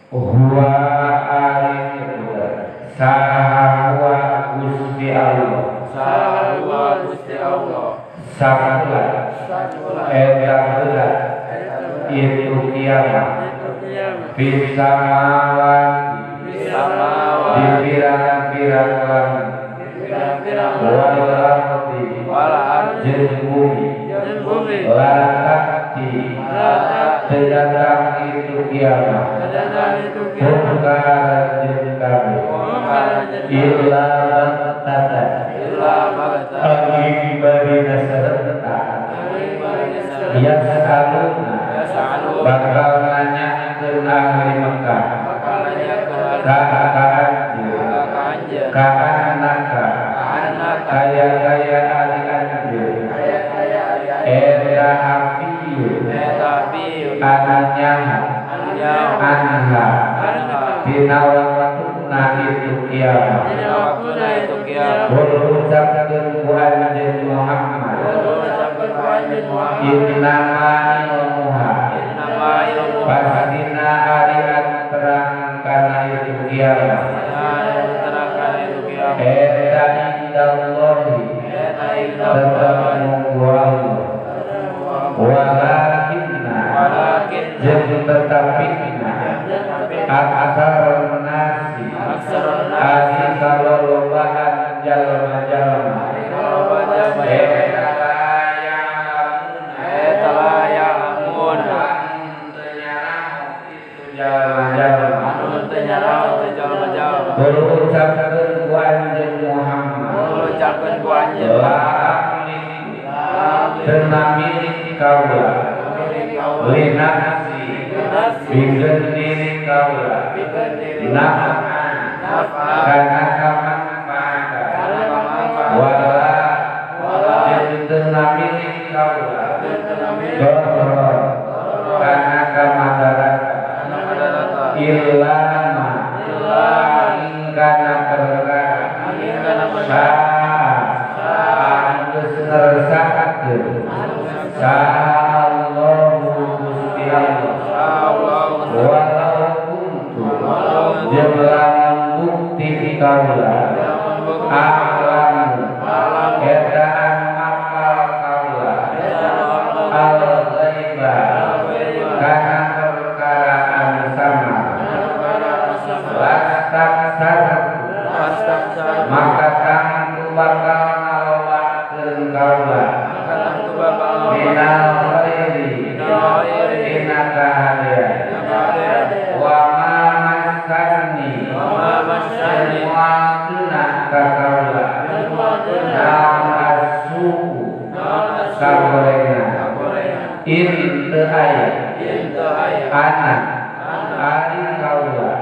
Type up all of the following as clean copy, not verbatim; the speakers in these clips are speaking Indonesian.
huwa sahawa Gusti Allah sakula eta heula itu kiamat bisa di pirang-pirang langit wal ardi jeung bumi lakati terdatang itu kiamat mungkar jeung kabeh illa baghtata agi barina serentak yas'aluna bakal nanyakeun ahli Mekah ka'anaka kaya-kaya ahli anjeun eta hafiyu ananya anha dina waktuna itu kiamat berucapkeun ku anjeun Muhammad innama ilmuha pastina ari terang kana itu kiamat eta indallahi tetap nunggu Allah walakinna jeung tetapina aksarun nasi ari kalolobahan jalma-jalma eta layamun jalma-jalma berucapkeun ku anjeun Muhammad teu milik kaula linafsi bikin diri kaula naf'an kana kamanfaatan wala jeung milik kaula doror kana kamadaratan illa kana perkara geus ngersakakeun sallallahu Gusti Allah walau kuntu jeung lamun bukti kaula alam eta akal kaula al-ghaiba kana perkara anu sama maka kangtu bakal ngalowakeun kaula minal khairi dina kahadean wa ma massani semua kena ka kaula naon asuku sagorengan in teu aya anak ari kaula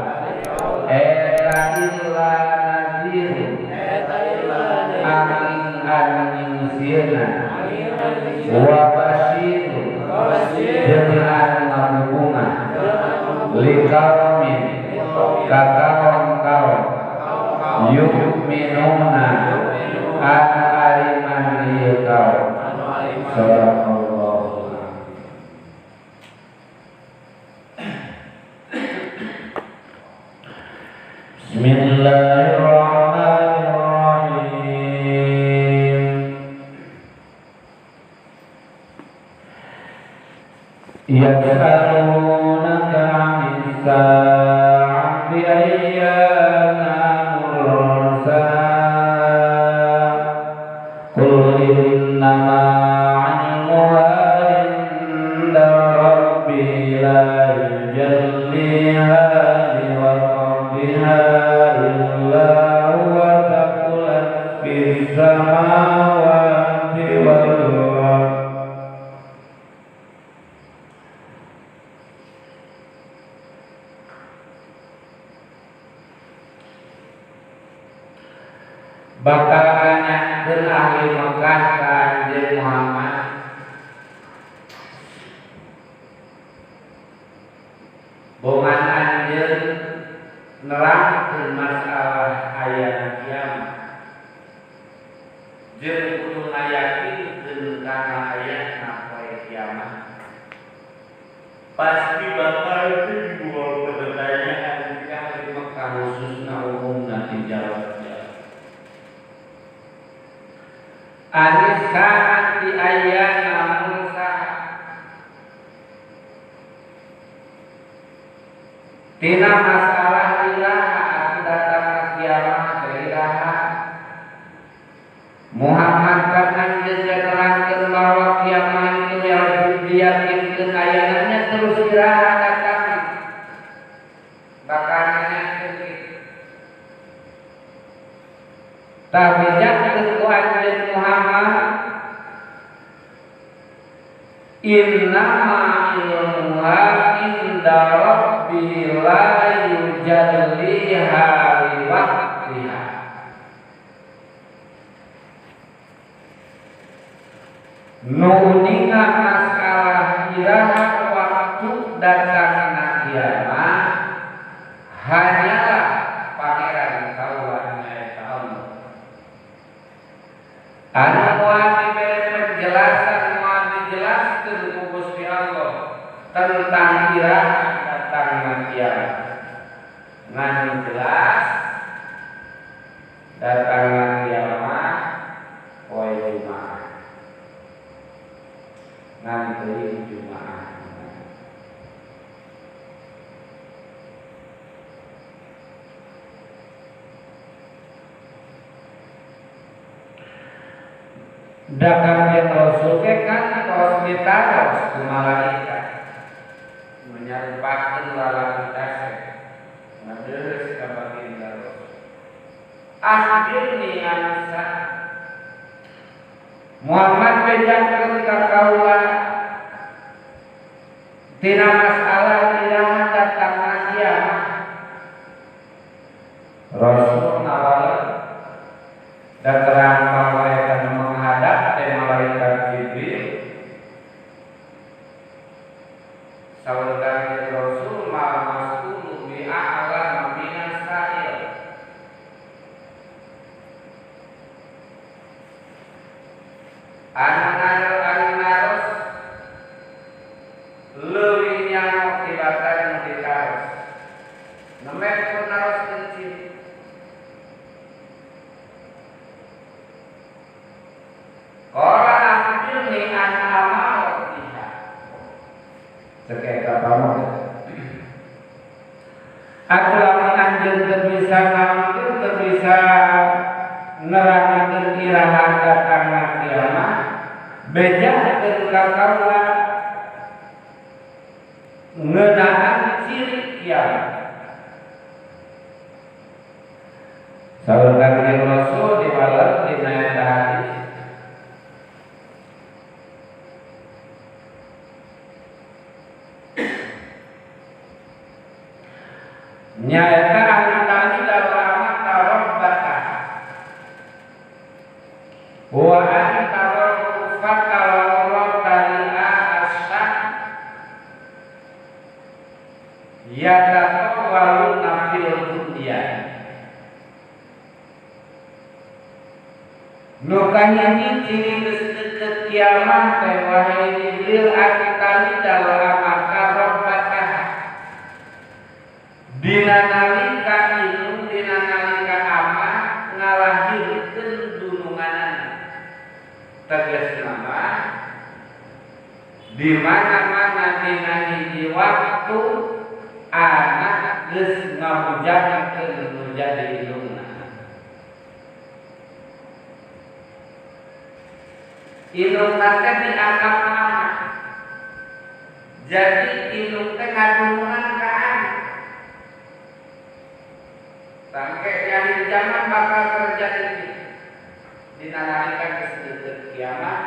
eta illa nadir angin sieuna wa basyir dengan ngabungan liqaumin kakawan yu'minuna ana ariman ieu kaum sallallahu Bismillahirrahmanirrahim. Yas'alunaka 'anis sa'ati ayyana mursaha qul innama 'ilmuha 'inda rabbi la yujalliha liwaqtiha illa huwa taqulat fis samawati wal ardh. Bakal nanyakeun ahli Mekah ka anjeun Muhammad bongan anjeun nerangkeun masalah saati ayyana Musa tina masalah ilaha anu datang kiamat ilaha Muhammad kan nerangkeun bahwa kiamat itu yang diyakinkeun ayeuna terus ilaha datang bakal nanyakeun tapi jangan ku anjeun Muhammad innama ilmuha inda rabbi la yujalliha liwaqtiha nuninga masalah iraha waktu datangna kiamat hanyalah pangeran kaulan nyaeta Allah anu moal dibere penjelasan moal dijelaskeun ku Gusti Allah tentang iraha datangna kiamat ngan jelas datangna kiamat poe Jumaah ngan teuing Jumaah Dakar yang Rasul kan kaos ditaros ku malaikat menyerupakeun lalaki tasek ngadeus ka baginda Rasul akhirni ansa Muhammad bejakeun ka kaula tina masalah ilaha datangna kiamat Rasul nawala daterang malaikat menghadap teh malaikat Jibril sawadang Rasul ma mas'ulu bi a'lam minas sa'il anaros leuwih nyaho tibatan ditaros nemek pun naros kencing Orang akhirnya anak amal tidak sekaya kamu. Aku lamun anjeun teu bisa ngambil teu bisa nerangkeun iraha datangna kiamat bejakeun ka kaula ngeunaan ciri kiamat. Saur Kanjeng Rasul diwales dina eta hadis nyaeta anu dalam rabbaka wa anta rabbaka wa asy yatatawaluna fil dunya nu kanyana ciri geus deukeut kiamat teh wahai Jibril anta dalam rabbaka dina nalika ilmu dina nalika amal ngalahirkeun dununganana tegasna mah di mana-mana dina hiji waktu anak geus ngabujakeun nu jadi ilmuna ilmuna teh dianggap anak jadi ilmu teh ngadunungan ka anak sampai di akhir zaman bakal terjadi di nalika kesedihan kiamat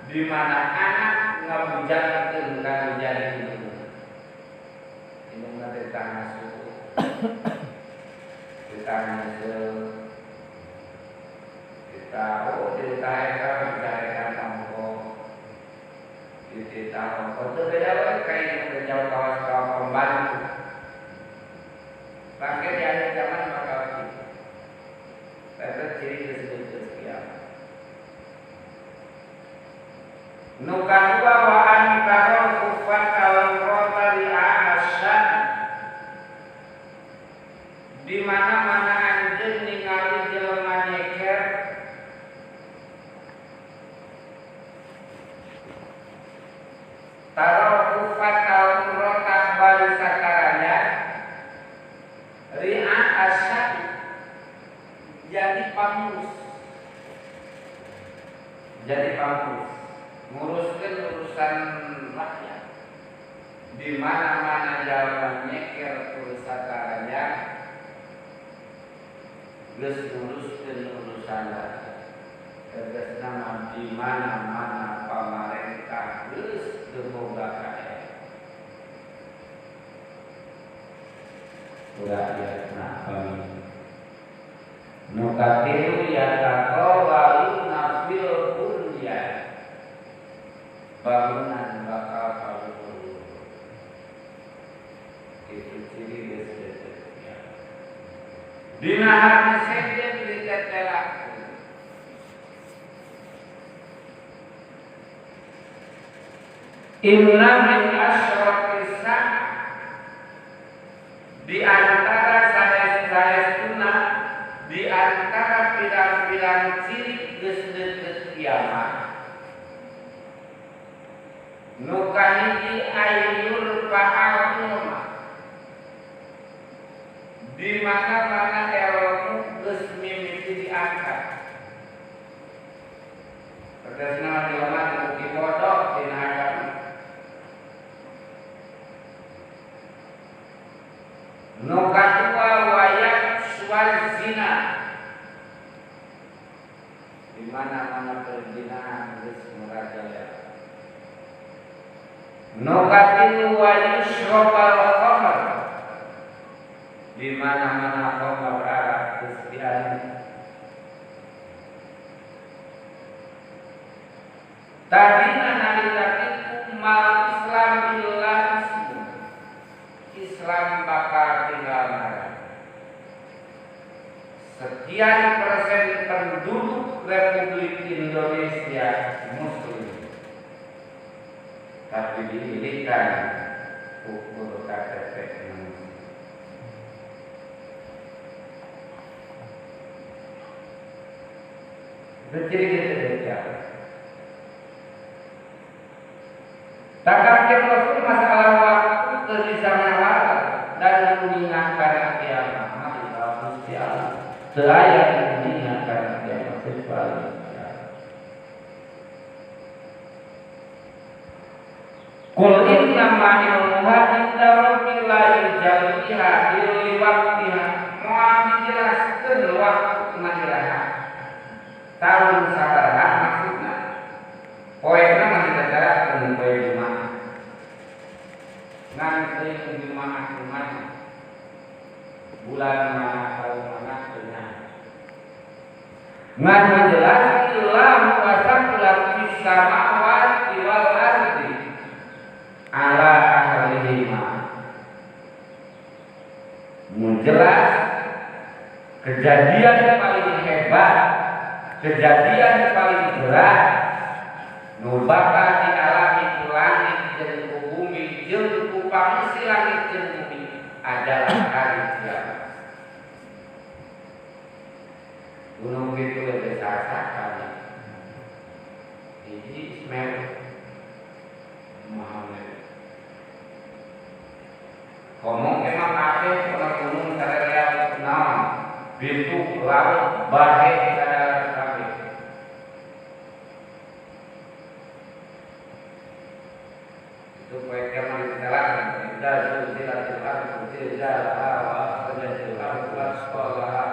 di mana anak ngabujakeun kana jadi ilmu tentang suku tentang kita mencari tampo kita itu beda kayak menjauh kawas-kawas pembantu bangkit di akhir zaman bakal begitu. Itu ciri disebut kiamat. Nukan dua wa antara kufat kalam rota li asan di mana anjeun ningali jelema nyeker jadi pamurus. Jadi pamurus, nguruskan urusan rakyat. Di mana-mana jalan nyeker urusan rakyat, geus nguruskeun urusan rakyat. Tegasna di mana-mana pamarentah geus teu boga kae. Rakyatna kami. Nu katilu yataqawaluna fil bunyan. Bangunan bakal kabur. Itu ciri geus. Dina harna sejen ditetelak. Inna min asyraqis sa'a, di antara sanes-sanesna, di antara pirang-pirang ciri geus deukeut kiamat. Nu kahiji ayyul fa'al ulama, di mana-mana ilmu geus mimiti diangkat. Tegasna ulama terbukti bodoh dina agama. Nu kadua wayak sual zina, di mana-mana perzinahan geus merajalela. Nu katilu wayushrabal khamr, di mana-mana khamr arak geus dialami. Tadina nalika kitu mal Islam billah Islam bakal tinggal marah. Sekian persen penduduk Republik Indonesia Muslim, tapi didirikan ukur KTP Indonesia. Itu ciri Indonesia. Takkan Rasul masalah waktu terisana waktu dan mengingatkan kiamat mati kalau Allah saya mengingatkan kiamat sekali. Qul inna ma ilmuha inda rabbil la yujalliha li waqtiha. Moal dijelaskeun waktu ngajelaha. Tahun sabaraha maksudna. Poena mah diterakeun poe Jumaah. Ngan teuing Jumaah bulan mana tahun mana teuing. Ngan menjelaskeun ilmu wasaqlat fis samawati wal ardi ala ahlihima. Menjelas kejadian paling hebat, kejadian paling berat nu bakal dialami ku langit jeung ku bumi jeung ku pangisi langit jeung bumi adalah hari kiamat. Gunung itu lebih sasakan. Ini Ismail Muhammad. Ngomong emang kabeh pernah gunung sararea naon? Bintu laut bahe kada kabeh. Itu poe kemana ditelakan. Idza zulzilatil ardu zilzalaha wa akhrajatil ardu asqalaha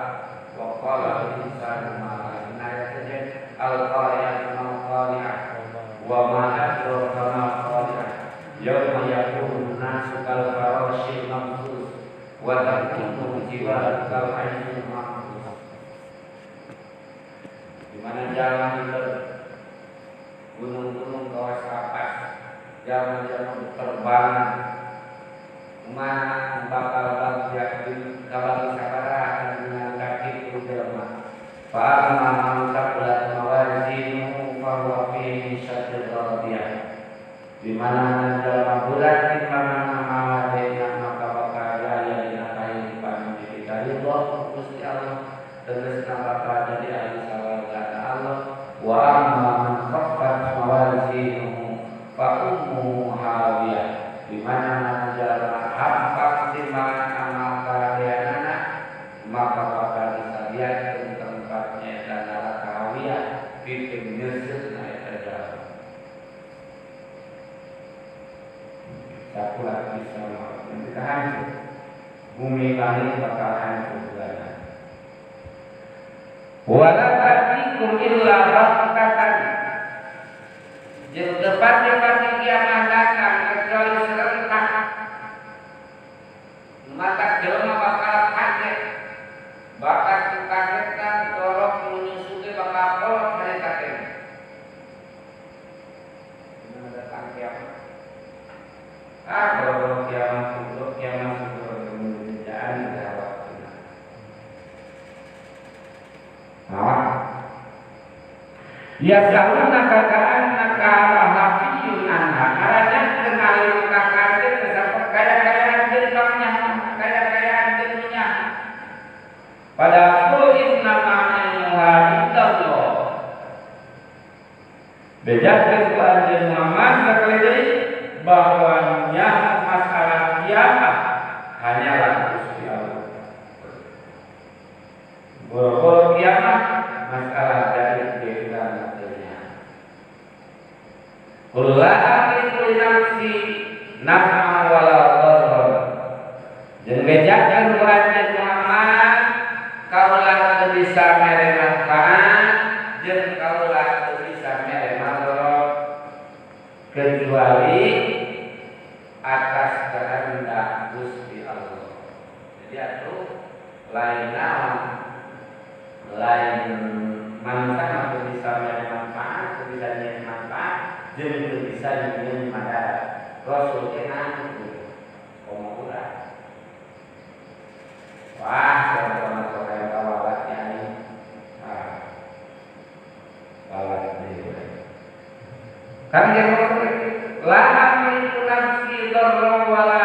wa qala al-insanu ma laha. Ayat saja al-qariyah al-qariyah wa ma adraka ma qariyah. Yauma yakunu nasu kal farashil mabthus wa takunu jibalu kal aynil ma'kus. Di mana jalan itu gunung-gunung kawas kapas, jalan-jalan berterbangan, mana bakal bagja di kabali sabaraha dengan kaki itu jelema. Fa amma man taqalat mawazinuhu fa huwa fi ishatil radiyah. Di mana dalam bulan di mana mawadina maka bakal jaya dina kehidupan kita Allah Gusti Allah tegasna bakal jadi ahli sawarga Allah. Wa amma man khaffat mawazinuhu fa ummuhu hawiyah. Di mana dalam hampa timbangan amal karyanana maka bakal disadiakeun bikin nyesel naik aja. Satu lagi sama kita hancur. Bumi langit bakal hancur juga. Wala ta'tikum illa baghtatan. Jeung teu pasti kiamat datang kecuali serentak. Mata jelema bakal kaget. Bakal kagetan dorong menyusuti bakal kolot hari kaget. Gimana datang kiamat? Kalau kiamat sudah kemudian jawab. Ya saluna ka'annaka hafiyun anha. Karena kenal kakak sampai kaya-kayaan dirinya, kaya-kayaan dirinya. Padahal inna ma'ilha indallah. Bedakan keadaan Muhammad sekali bahwanya masalah kiamat hanyalah Gusti Allah. Boro-boro kiamat masalah dari kehidupan materinya. Kullu amriku nafsi naf'a wala dharra. Jeung bejakeun wajib Muhammad kaulah teu bisa mere manfaat jeung kaulah teu bisa mere madarat kecuali atas kehendak Gusti Allah. Jadi atuh lain naon lain manusia atau bisa mencari manfaat, atau bisa mencari manfaat, jadi bisa mencari madarat. Rasul kenal itu, komura. Wah, sama-sama yang kawalatnya ini, kawat ini. Kan dia ngomong, laham itu nafsi dorong wala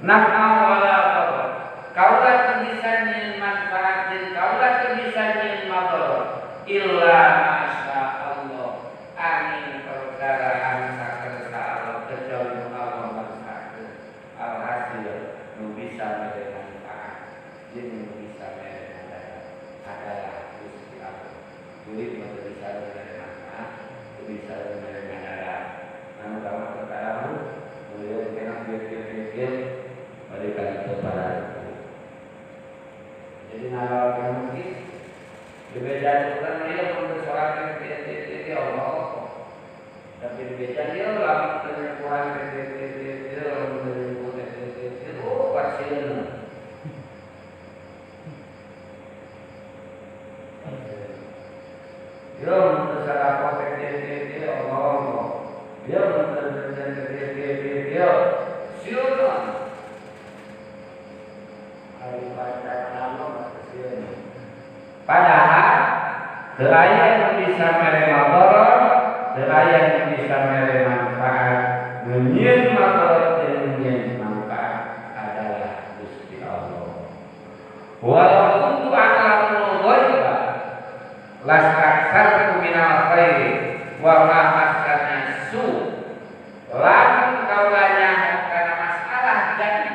naf'a wala dorong. Kaulah bisa nyen manfaat dan kaulah bisa nyen madarat illa masya Allah. Amin perkara anu sakersa Allah kecuali Allah masakeun. Alhasil nu bisa mere manfaat jeung nu bisa mere madarat adalah Gusti Allah. Kulit nu bisa mere manfaat, bisa mere madarat. Anu kamu perkara mulya kena pikir-pikir balikan kepada jadi nalar yang mungkin berbeda bukan dia untuk sholat itu Allah, tapi berbeda dia dalam penyembuhan itu dalam penyembuhan itu pasien. Dia untuk salah konteks itu Allah, dia untuk dia siapa? Padahal deraya yang bisa mere madarat, deraya yang bisa mere manfaat, menyen madarat dan menyen manfaat adalah Gusti Allah. Walaupun a'lamul ghaiba lastaksartu minal khairi wa ma massani su. Lamun kaulanya karena masalah jadi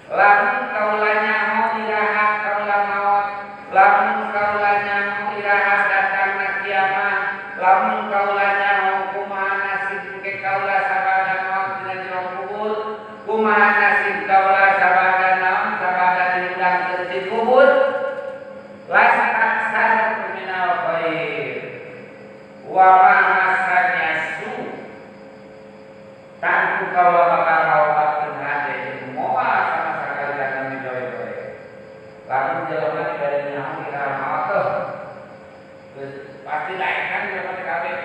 lamun kaulanya mau irahat kaulah maut, lamun kaulanya mau irahat datangna kiamat, lamun kaulanya mau kumaha nasib ke kaulah sabada maut dina jero kubur, kumaha nasib kaulah sabada naon sabada diundang ke kubur, lastaksar minal khair wa ma masanya su. Tanpa kaulah bakal ngawatkeun hade moal sama sakali datang di doe-doe. Lamun jelema dibari nyaho kita maot terus pasti daekan jelema teh kabeh.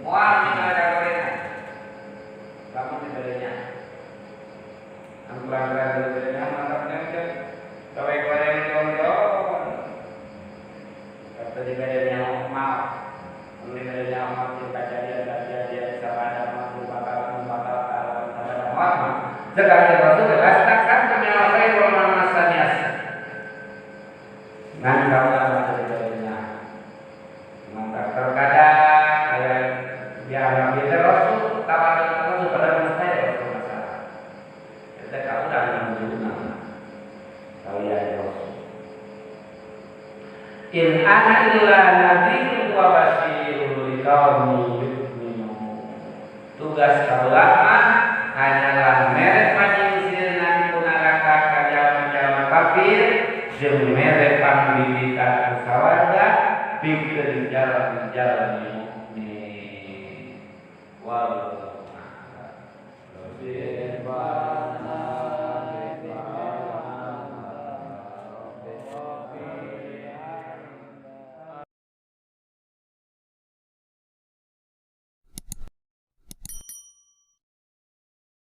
Moal mina dagorena. Lamun dibari nyaho. Ampuran-ampuran dibari nyaho mantapnya teh gawe goreng jong-jong. Kata dibari nyaho maot. Mun dibari nyaho maot kejadian sabada maut bakal sekarang Rasul rasakan kami alai wa masanias. Nan kaulah maksudnya. Maka terkadang ayat biar Rasul tawaran Rasul pada mustahil Rasul masalah. Kita kaulah In ana illa nadhirun wa basyirun liqaumin yu'minun. Tugas kaula mah hanyalah mere panyinsieun ku neraka ka jalma-jalma kafir jeung mere pambibitan ku sawarga pikeun jalma-jalma mukmin. Wallahu a'lam.